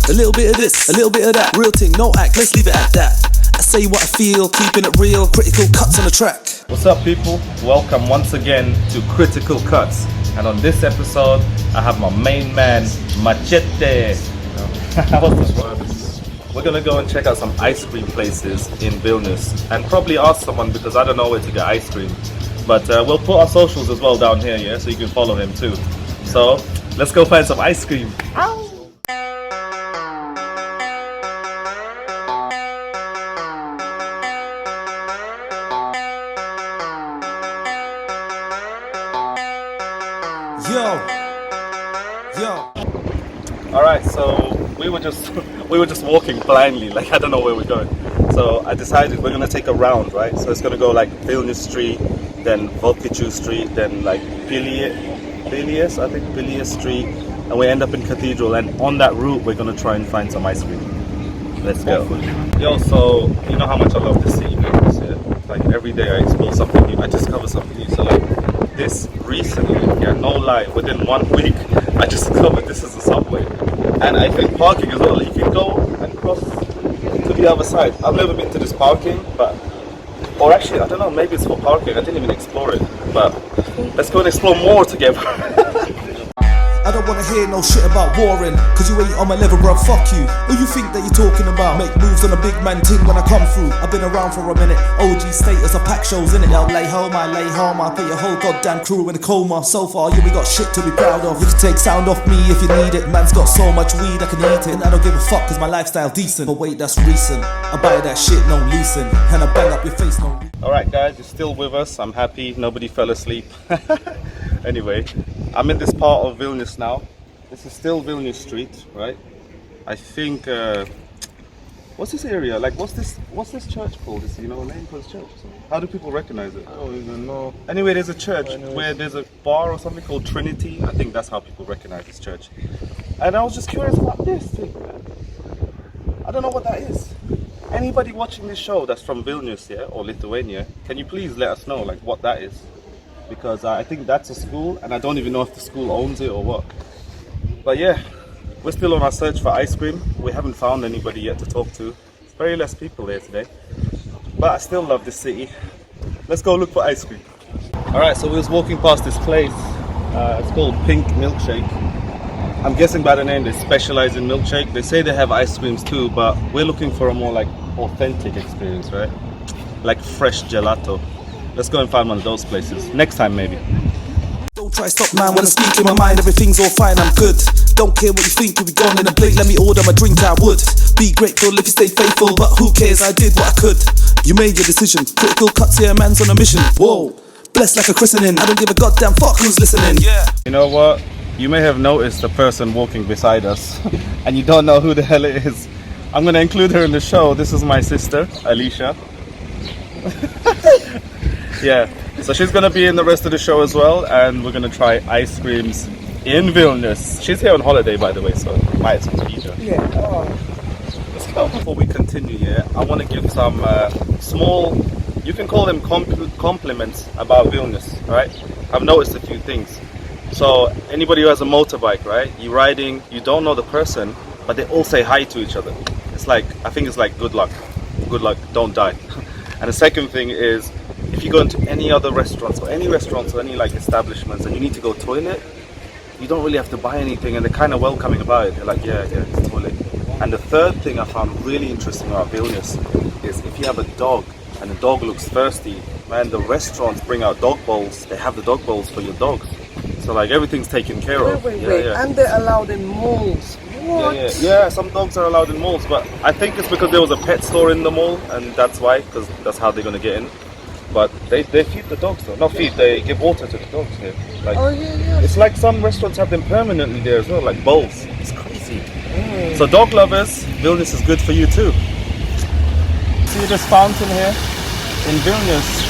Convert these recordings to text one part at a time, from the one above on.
A little bit of this, a little bit of that. Real thing, no act, let's leave it at that. I say what I feel, keeping it real. Critical Kutz on the track. What's up, people? Welcome once again to Critical Kutz. And on this episode, I have my main man, Machete. We're gonna go and check out some ice cream places in Vilnius and probably ask someone because I don't know where to get ice cream. But we'll put our socials as well down here, yeah, so you can follow him too. So let's go find some ice cream. Ow. Yo. Alright, so we were just walking blindly, like I don't know where we're going. So I decided we're gonna take a round, right? So it's gonna go like Vilnius Street, then Vilnius Street, then like Vilnius Street, and we end up in Cathedral. And on that route, we're gonna try and find some ice cream. Let's go. Yo, so you know how much I love this city, Vilnius, yeah? Like every day I explore something new, I discover something new. So like this recently, yeah, no lie, within 1 week, I just discovered this is a subway. And I think parking as well, you can go and cross to the other side. I've never been to this parking, or actually, I don't know, maybe it's for parking, I didn't even explore it. But let's go and explore more together. I don't wanna hear no shit about warring, cause you ain't on my level, bro, fuck you. Who you think that you're talking about? Make moves on a big man ting when I come through. I've been around for a minute, OG status, I pack shows in it. I'll lay home, I put your whole goddamn crew in a coma. So far, yeah, we got shit to be proud of. You can take sound off me if you need it. Man's got so much weed, I can eat it. And I don't give a fuck cause my lifestyle decent. But wait, that's recent. I buy that shit, no leasing. And I bang up your face, no. Alright guys, you're still with us, I'm happy, nobody fell asleep. Anyway, I'm in this part of Vilnius now. This is still Vilnius Street, right? I think, what's this area? Like, what's this church called? Is, you know, a name for this church? How do people recognize it? I don't even know. Anyway, there's a church where there's a bar or something called Trinity. I think that's how people recognize this church. And I was just curious about this thing, man. I don't know what that is. Anybody watching this show that's from Vilnius, yeah, or Lithuania, can you please let us know, like, what that is? Because I think that's a school, and I don't even know if the school owns it or what. But yeah, we're still on our search for ice cream. We haven't found anybody yet to talk to. There's very less people here today. But I still love this city. Let's go look for ice cream. Alright, so we was walking past this place. It's called Pink Milkshake. I'm guessing by the name they specialize in milkshake. They say they have ice creams too, but we're looking for a more like authentic experience, right? Like fresh gelato. Let's go and find one of those places. Next time maybe. Don't try stop, man, when I speak in my mind, everything's all fine, I'm good. Don't care what you think, you'll be gone in a blink. Let me order my drink, I would. Be grateful if you stay faithful, but who cares, I did what I could. You made your decision, Critical Kutz here, man's on a mission. Whoa, blessed like a christening, I don't give a goddamn fuck who's listening. Yeah. You know what? You may have noticed the person walking beside us, and you don't know who the hell it is. I'm gonna include her in the show. This is my sister, Alicia. Yeah, so she's gonna be in the rest of the show as well, and we're gonna try ice creams in Vilnius. She's here on holiday, by the way, so you might as well meet her. Yeah. Oh. Let's go. Before we continue here, I want to give some small, you can call them compliments about Vilnius, right? I've noticed a few things. So anybody who has a motorbike, right? You're riding, you don't know the person, but they all say hi to each other. It's like, I think it's like good luck, don't die. And the second thing is, if you go into any other restaurants or any like establishments and you need to go toilet, you don't really have to buy anything, and they're kind of welcoming about it. They're like, yeah, it's toilet. And the third thing I found really interesting about Vilnius is if you have a dog and the dog looks thirsty, man, the restaurants bring out dog bowls. They have the dog bowls for your dogs. So like everything's taken care of. Wait. Yeah. And they're allowed in malls. What? Yeah, some dogs are allowed in malls, but I think it's because there was a pet store in the mall, and that's why, because that's how they're gonna get in. But they feed the dogs though. Not feed, they give water to the dogs here. Like, Oh yeah. it's like some restaurants have them permanently there as well, like bowls. It's crazy. So dog lovers, Vilnius is good for you too. See this fountain here? In Vilnius,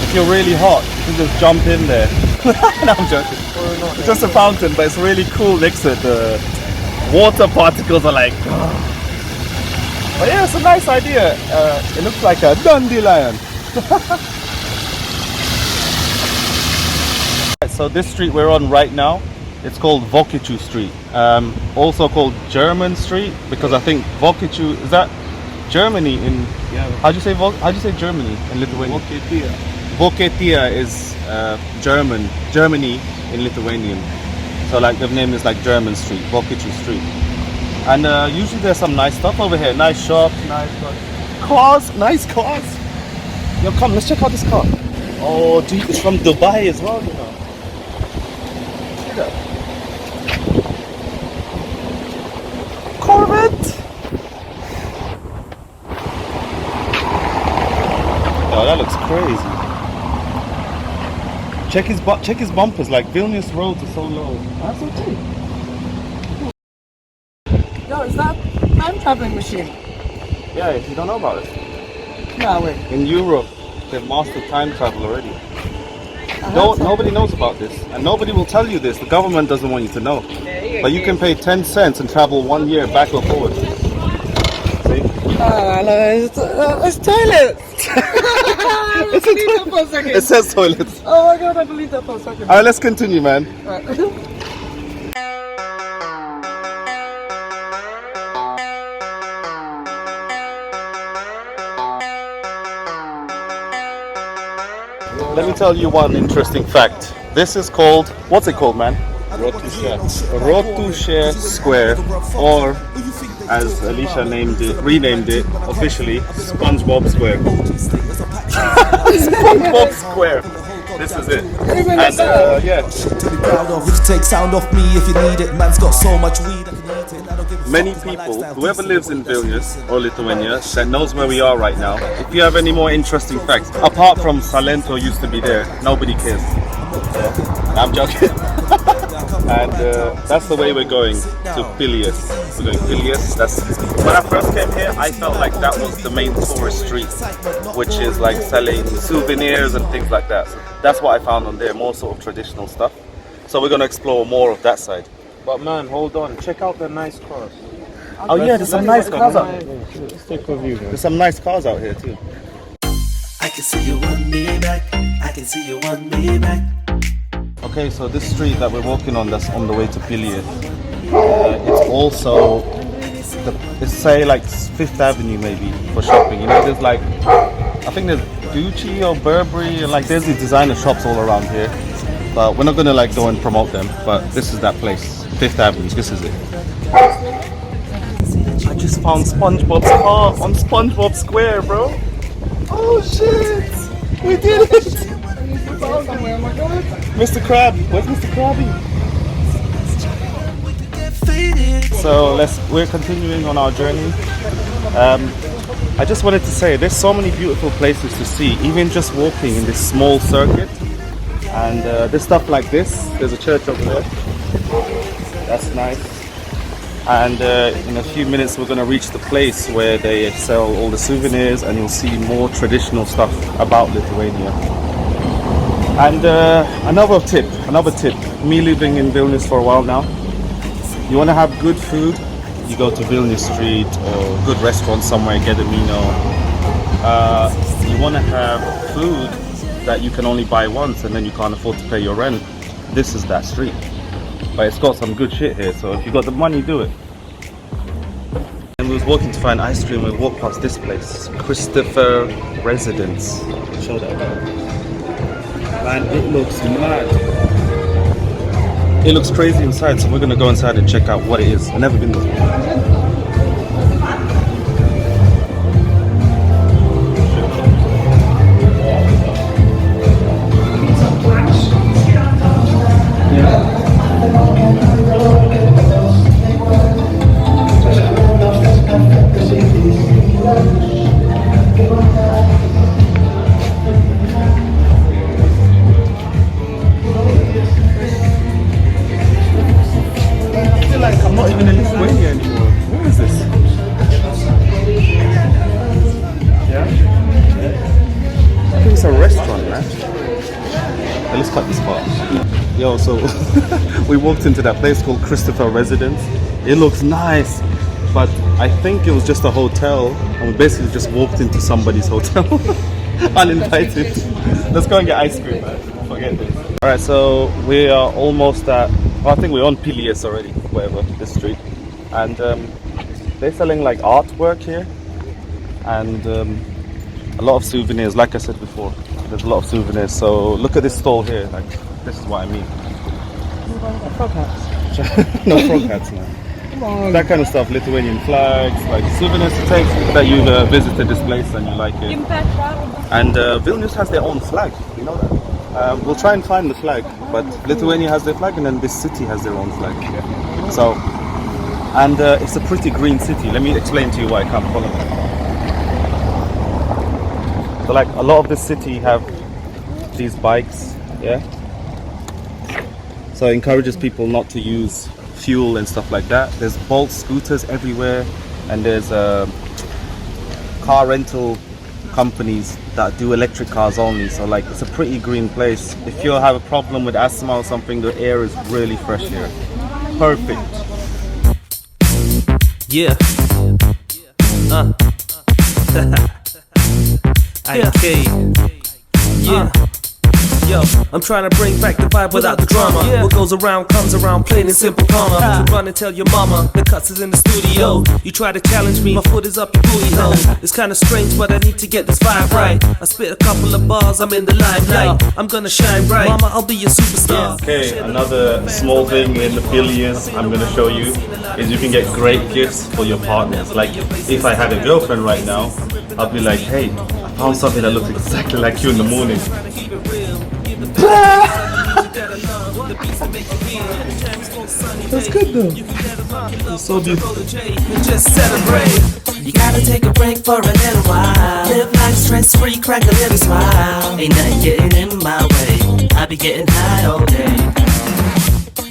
if you're really hot, you can just jump in there. No, I'm joking. It's just a fountain, but it's really cool next to it. The water particles are like... But yeah, it's a nice idea. It looks like a dandelion. So this street we're on right now, it's called Vilnius Street. Also called German Street because I think Vokicu, is that Germany in, Yeah. how do you say Germany in Lithuanian? Vokietija is Germany in Lithuanian. So like the name is like German Street, Vokicu Street. And usually there's some nice stuff over here. Nice shops, nice cars, nice cars. Yo, come, let's check out this car. Oh, dude, it's from Dubai as well, you know. Look at that. Corvette. Oh, that looks crazy. Check his bumpers. Like Vilnius roads are so low. That's so cheap. Yo, is that time traveling machine? Yeah, you don't know about it. No way. In Europe, they've mastered time travel already. Nobody knows about this, and nobody will tell you this. The government doesn't want you to know. But you can pay 10 cents and travel 1 year back or forward. See? No, it's toilet. It's a That for a second. It says toilet. Oh my god, I believe that for a second. Alright, let's continue, man. Right. Let me tell you one interesting fact. This is called, what's it called, man? Rotushe Square, or as Alicia renamed it officially, SpongeBob Square. SpongeBob Square. This is it. And yeah, You can take sound off me if you need it. Man's got so much weed I can eat it. I don't give a many fuck, my people, lifestyle. whoever lives in Vilnius or Lithuania that knows where we are right now, if you have any more interesting facts, apart from Salento used to be there, nobody cares. I'm joking. And that's the way we're going to Vilnius. We're going to Vilnius. When I first came here, I felt like that was the main tourist street, which is like selling souvenirs and things like that. So that's what I found on there, more sort of traditional stuff. So we're going to explore more of that side. But man, hold on. Check out the nice cars. Oh yeah, there's some nice cars out here. Let's take a view, man. There's some nice cars out here too. I can see you want me back. I can see you want me back. Okay, so this street that we're walking on, that's on the way to Vilnius, it's also, it's say like 5th Avenue maybe for shopping. You know, there's like, I think there's Gucci or Burberry, and like there's the designer shops all around here. But we're not gonna like go and promote them, but this is that place, 5th Avenue, this is it. I just found SpongeBob's car on SpongeBob Square, bro. Oh shit, we did it! Mr. Crab, where's Mr. Krabby? So we're continuing on our journey. I just wanted to say there's so many beautiful places to see, even just walking in this small circuit. And there's stuff like this. There's a church over there. That's nice. And in a few minutes we're going to reach the place where they sell all the souvenirs, and you'll see more traditional stuff about Lithuania. And another tip, me living in Vilnius for a while now, you want to have good food, you go to Vilnius Street or good restaurant somewhere, get a Mino. You want to have food that you can only buy once and then you can't afford to pay your rent. This is that street. But it's got some good shit here, so if you got the money, do it. And we was walking to find ice cream, we walked past this place, Christopher Residence. Show that guy. Man, it looks mad. It looks crazy inside, so we're gonna go inside and check out what it is. I've never been there. I'm not even in Lithuania anymore. Where is this? Yeah? I think it's a restaurant, man. Okay, let's cut this part. Yo, so we walked into that place called Christopher Residence. It looks nice, but I think it was just a hotel, and we basically just walked into somebody's hotel. Uninvited. Let's go and get ice cream, man. Forget this. Alright, so we are almost at, I think we're on Vilnius already. whatever, this street, and they're selling like artwork here, and a lot of souvenirs. Like I said before, there's a lot of souvenirs. So look at this stall here. Like, this is what I mean. Frog hats. No frog hats, man. That kind of stuff, Lithuanian flags, like souvenirs to take that you've visited this place and you like it. And Vilnius has their own flag, you know that? We'll try and find the flag, but Lithuania has their flag and then this city has their own flag. So, and it's a pretty green city. Let me explain to you why I can't follow it. So like a lot of this city have these bikes, yeah? So it encourages people not to use fuel and stuff like that. There's Bolt scooters everywhere, and there's car rental companies that do electric cars only. So like it's a pretty green place. If you have a problem with asthma or something, the air is really fresh here. Perfect. Yeah. IK. Yeah. Yo, I'm trying to bring back the vibe without the drama. What goes around comes around, plain and simple karma. So run and tell your mama, the Kutz is in the studio. You try to challenge me, my foot is up your booty hole. It's kinda strange, but I need to get this vibe right. I spit a couple of bars, I'm in the limelight. I'm gonna shine bright, mama, I'll be your superstar. Okay, another small thing in the Vilnius I'm gonna show you is you can get great gifts for your partners. Like if I had a girlfriend right now, I'd be like, hey, I found something that looks exactly like you in the morning. That's good though. It's so beautiful. Just celebrate. You gotta take a break for a little while. Live life stress free, crack a little smile. Ain't nothing getting in my way. I be getting high all day.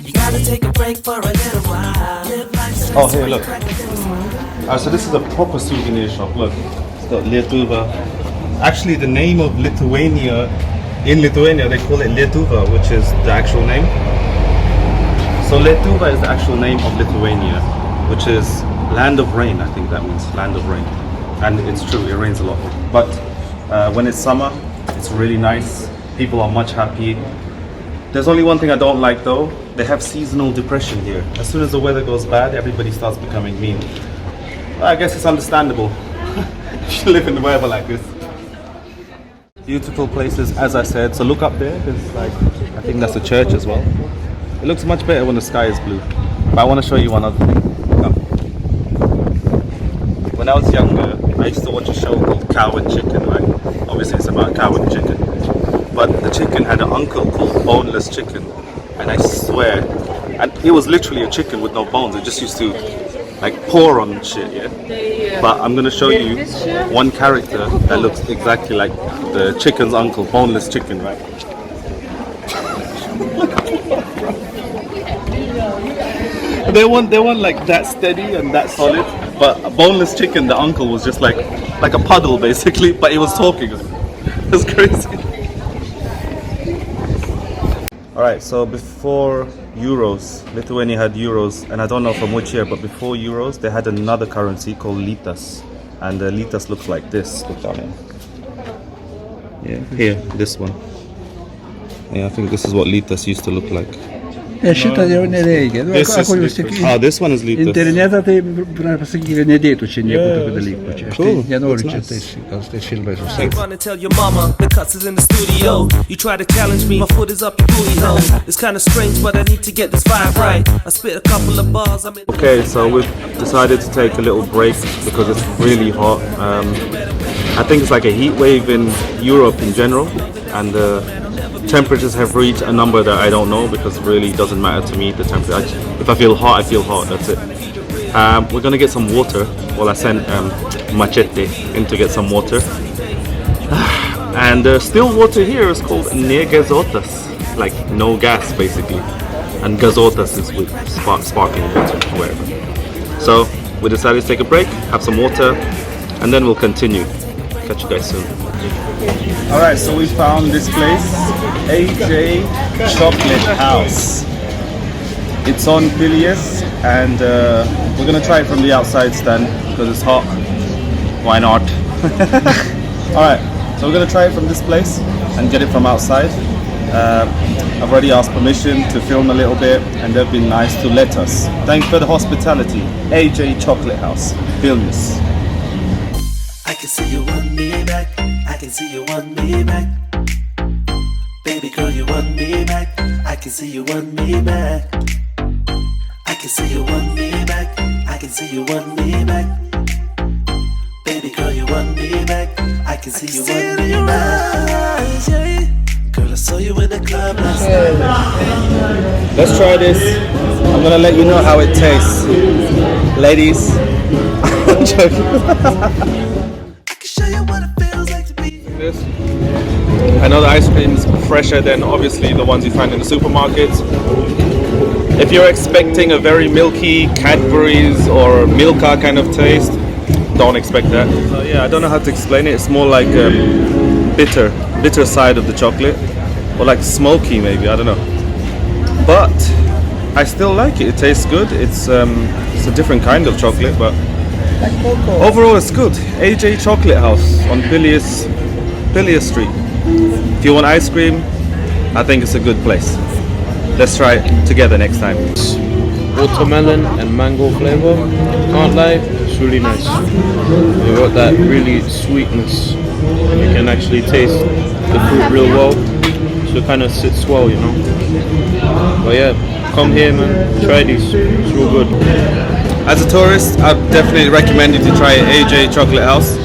You gotta take a break for a little while. Live life stress Oh, here, free, look. crack a little smile. So this is a proper souvenir shop. Look, it's got Lietuva. Actually, the name of Lithuania, in Lithuania they call it Lietuva, which is the actual name. So Lietuva is the actual name of Lithuania, which is land of rain. I think that means land of rain. And it's true, it rains a lot. But when it's summer, it's really nice. People are much happy. There's only one thing I don't like though. They have seasonal depression here. As soon as the weather goes bad, everybody starts becoming mean. Well, I guess it's understandable. If you live in the weather like this. Beautiful places, as I said. So look up there. There's like, I think that's a church as well. It looks much better when the sky is blue. But I want to show you one other thing. Come. When I was younger, I used to watch a show called Cow and Chicken, right? Obviously it's about cow and chicken. But the chicken had an uncle called Boneless Chicken. And I swear, and it was literally a chicken with no bones. It just used to like pour on shit, yeah? But I'm gonna show you one character that looks exactly like the chicken's uncle, Boneless Chicken, right? They weren't like that steady and that solid, but Boneless Chicken, the uncle, was just like a puddle basically, but he was talking. It was crazy. Alright, so before euros, Lithuania had euros, and I don't know from which year, but before euros they had another currency called litas, and the litas looks like this. Look down here. Yeah, here, this one. Yeah, I think this is what litas used to look like. Šitą jau nereikia. This one is litas. Internetą tai pasakyti nedėtų čia nieko tokio dalyko. Čia aš tai Cool. nenoriu That's čia nice. tais filmais Hey, užsakyti. run and tell your mama, the Kutz is in the studio. You try to challenge me, my foot is up your booty hole. It's kinda strange, but I need to get this vibe right. I spit a couple of bars, I'm in. Okay, so we've decided to take a little break because it's really hot. I think it's like a heat wave in Europe in general, and temperatures have reached a number that I don't know because it really doesn't matter to me, the temperature. If I feel hot, I feel hot, that's it. We're gonna get some water. Well, I sent Machete in to get some water. And still water here is called ne gazotas, like no gas basically. And gazotas is with sparkling water, whatever. So we decided to take a break, have some water, and then we'll continue. Catch you guys soon. Alright, so we found this place, AJ Chocolate House. It's on Vilnius, and we're gonna try it from the outside stand because it's hot. Why not? Alright, so we're gonna try it from this place and get it from outside. I've already asked permission to film a little bit, and they've been nice to let us. Thanks for the hospitality. AJ Chocolate House, Vilnius. I can see you want me back. I can see you want me back. Baby girl, you want me back. I can see you want me back. I can see you want me back. I can see you want me back. Baby girl, you want me back. I can see you want me back. Girl, I saw you in the club last night. Let's try this. I'm gonna let you know how it tastes. Ladies. I'm joking. I can show you what it feels like to be. This. I know the ice cream is fresher than obviously the ones you find in the supermarkets. If you're expecting a very milky Cadbury's or Milka kind of taste, don't expect that. So yeah, I don't know how to explain it. It's more like bitter side of the chocolate, or like smoky maybe. I don't know. But I still like it. It tastes good. It's a different kind of chocolate, but overall it's good. AJ Chocolate House on Vilnius Street. If you want ice cream, I think it's a good place. Let's try it together next time. Watermelon and mango flavor. Can't lie, it's really nice. You got that really sweetness, and you can actually taste the fruit real well. So it kind of sits well, you know. But yeah, come here, man. Try these. It's real good. As a tourist, I'd definitely recommend you to try AJ Chocolate House.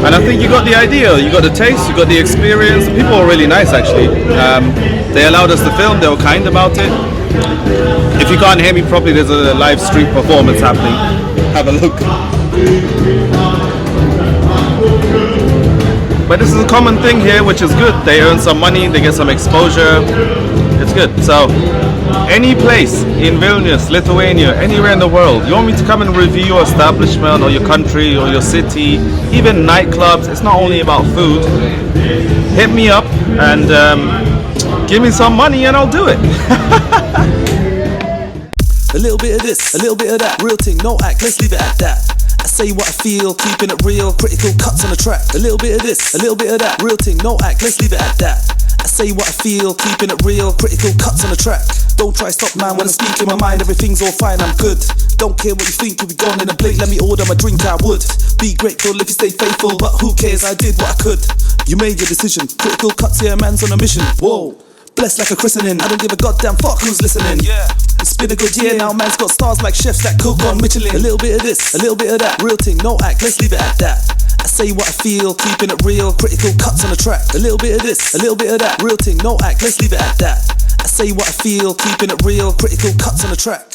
And I think you got the idea, you got the taste, you got the experience. The people were really nice actually. They allowed us to film, they were kind about it. If you can't hear me properly, there's a live stream performance happening. Have a look. But this is a common thing here, which is good. They earn some money, they get some exposure. It's good. So, any place in Vilnius, Lithuania, anywhere in the world, you want me to come and review your establishment or your country or your city, even nightclubs, it's not only about food. Hit me up and give me some money and I'll do it. A little bit of this, a little bit of that. Real thing, no act, let's leave it at that. I say what I feel, keeping it real. Critical cuts on the track. A little bit of this, a little bit of that. Real thing, no act, let's leave it at that. I say what I feel, keeping it real. Critical cuts on the track. Don't try stop, man, when I speak in my mind, everything's all fine, I'm good. Don't care what you think, you'll be gone in a blink. Let me order my drink, I would. Be grateful if you stay faithful, but who cares, I did what I could. You made your decision, critical cuts here, man's on a mission. Whoa, blessed like a christening, I don't give a goddamn fuck who's listening. Yeah, it's been a good year now, man's got stars like chefs that cook on Michelin. A little bit of this, a little bit of that. Real thing, no act, let's leave it at that. I say what I feel, keeping it real. Critical cuts on the track. A little bit of this, a little bit of that. Real thing, no act, let's leave it at that. I say what I feel, keeping it real. Critical cuts on the track.